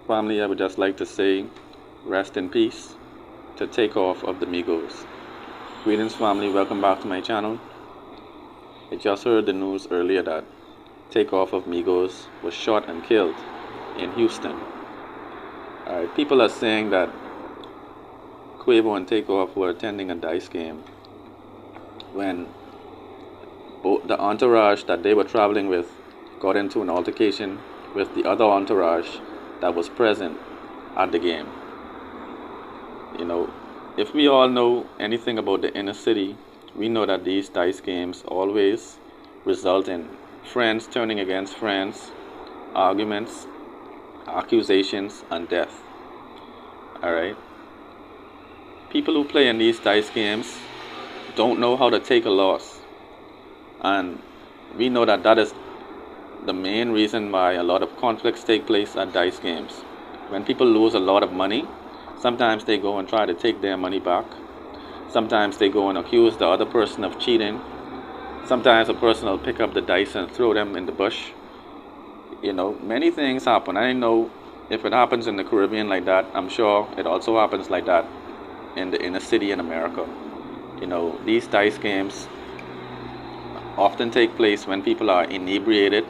Family, I would just like to say rest in peace to Takeoff of the Migos. Greetings, family. Welcome back to my channel. I just heard the news earlier that Takeoff of Migos was shot and killed in Houston. Alright, people are saying that Quavo and Takeoff were attending a dice game when the entourage that they were traveling with got into an altercation with the other entourage that was present at the game. You know, if we all know anything about the inner city, we know that these dice games always result in friends turning against friends, arguments, accusations, and death. Alright? People who play in these dice games don't know how to take a loss. And we know that that is the main reason why a lot of conflicts take place at dice games. When people lose a lot of money, sometimes they go and try to take their money back. Sometimes they go and accuse the other person of cheating. Sometimes a person will pick up the dice and throw them in the bush. You know, many things happen. I know if it happens in the Caribbean like that, I'm sure it also happens like that in the inner city in America. You know, these dice games often take place when people are inebriated,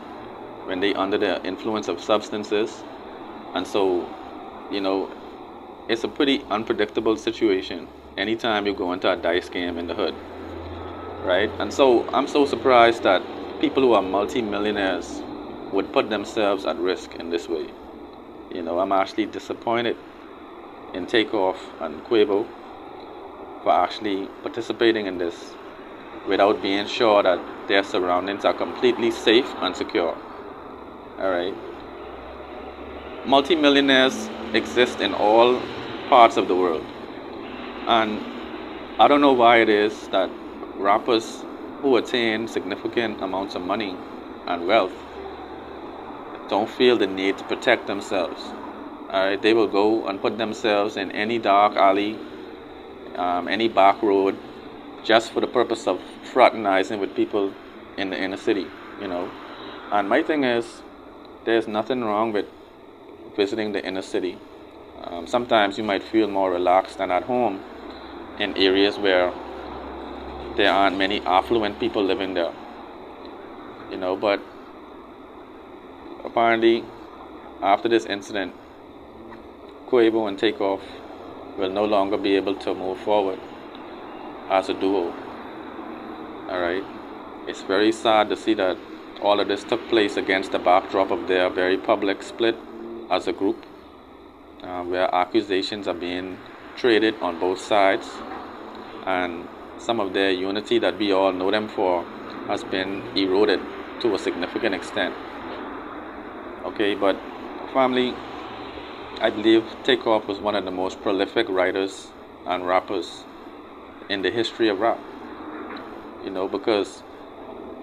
when they're under the influence of substances. And so, you know, it's a pretty unpredictable situation anytime you go into a dice game in the hood, right? And so I'm so surprised that people who are multi-millionaires would put themselves at risk in this way. You know, I'm actually disappointed in Takeoff and Quavo for actually participating in this without being sure that their surroundings are completely safe and secure. Alright. Multi-millionaires exist in all parts of the world. And I don't know why it is that rappers who attain significant amounts of money and wealth don't feel the need to protect themselves. Alright, they will go and put themselves in any dark alley, any back road, just for the purpose of fraternizing with people in the inner city, you know. And my thing is, there's nothing wrong with visiting the inner city. Sometimes you might feel more relaxed than at home in areas where there aren't many affluent people living there, you know. But apparently, after this incident, Quavo and Takeoff will no longer be able to move forward as a duo. Alright, it's very sad to see that all of this took place against the backdrop of their very public split as a group, where accusations are being traded on both sides, and some of their unity that we all know them for has been eroded to a significant extent. Okay, but family, I believe Takeoff was one of the most prolific writers and rappers in the history of rap. You know, because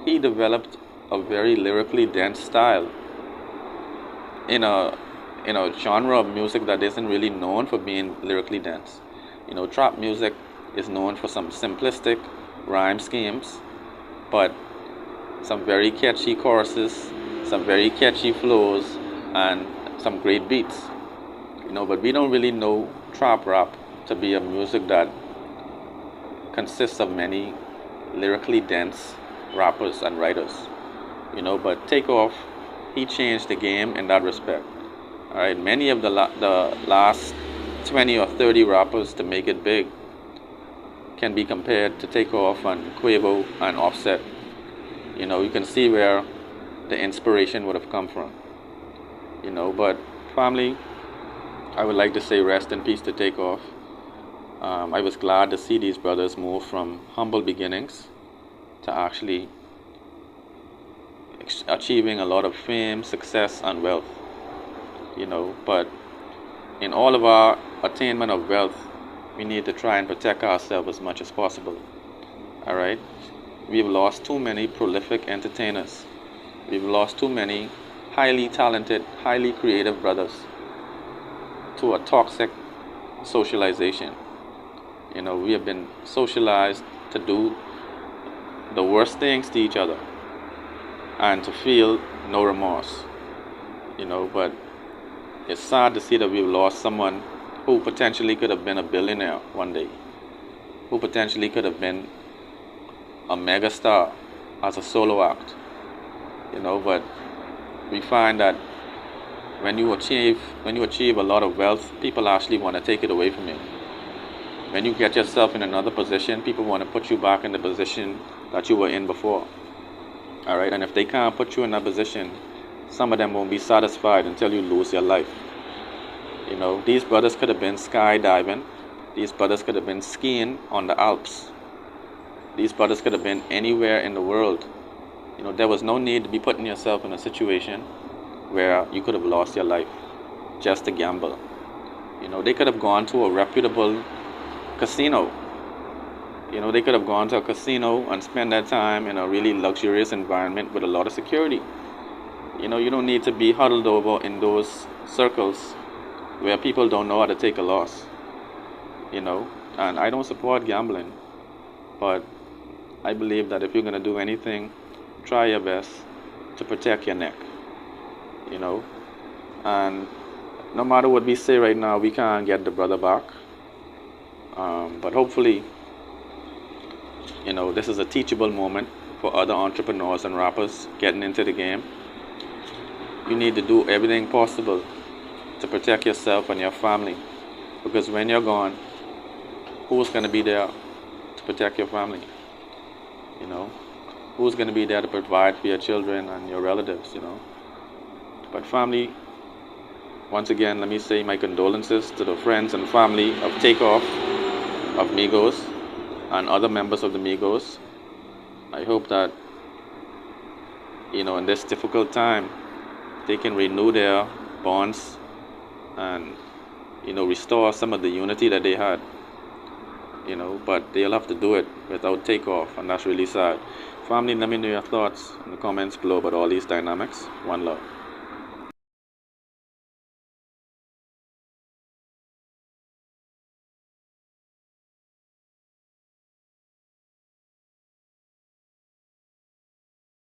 he developed a very lyrically dense style in a genre of music that isn't really known for being lyrically dense. You know, trap music is known for some simplistic rhyme schemes, but some very catchy choruses, some very catchy flows, and some great beats. You know, but we don't really know trap rap to be a music that consists of many lyrically dense rappers and writers. You know, but Takeoff, he changed the game in that respect. Alright, many of the last 20 or 30 rappers to make it big can be compared to Takeoff and Quavo and Offset. You know, you can see where the inspiration would have come from. You know, but family, I would like to say rest in peace to Takeoff. I was glad to see these brothers move from humble beginnings to actually achieving a lot of fame, success, and wealth. You know, but in all of our attainment of wealth, we need to try and protect ourselves as much as possible. Alright? We've lost too many prolific entertainers. We've lost too many highly talented, highly creative brothers to a toxic socialization. You know, we have been socialized to do the worst things to each other and to feel no remorse. You know, but It's sad to see that we've lost someone who potentially could have been a billionaire one day, who potentially could have been a megastar as a solo act, but we find that when you achieve a lot of wealth, people actually want to take it away from you. When you get yourself in another position, people want to put you back in the position that you were in before. All right, and if they can't put you in that position, some of them won't be satisfied until you lose your life. These brothers could have been skydiving. These brothers could have been skiing on the Alps. These brothers could have been anywhere in the world. There was no need to be putting yourself in a situation where you could have lost your life just to gamble. They could have gone to a reputable casino. They could have gone to a casino and spent their time in a really luxurious environment with a lot of security. You don't need to be huddled over in those circles where people don't know how to take a loss. And I don't support gambling, but I believe that if you're going to do anything, try your best to protect your neck. And no matter what we say right now, we can't get the brother back. But hopefully, this is a teachable moment for other entrepreneurs and rappers getting into the game. You need to do everything possible to protect yourself and your family, because when you're gone, who's going to be there to protect your family? Who's going to be there to provide for your children and your relatives? But family, once again, let me say my condolences to the friends and family of Takeoff, of Migos, and other members of the Migos. I hope that in this difficult time they can renew their bonds and restore some of the unity that they had. But they'll have to do it without Takeoff, and that's really sad. Family, let me know your thoughts in the comments below about all these dynamics. One love.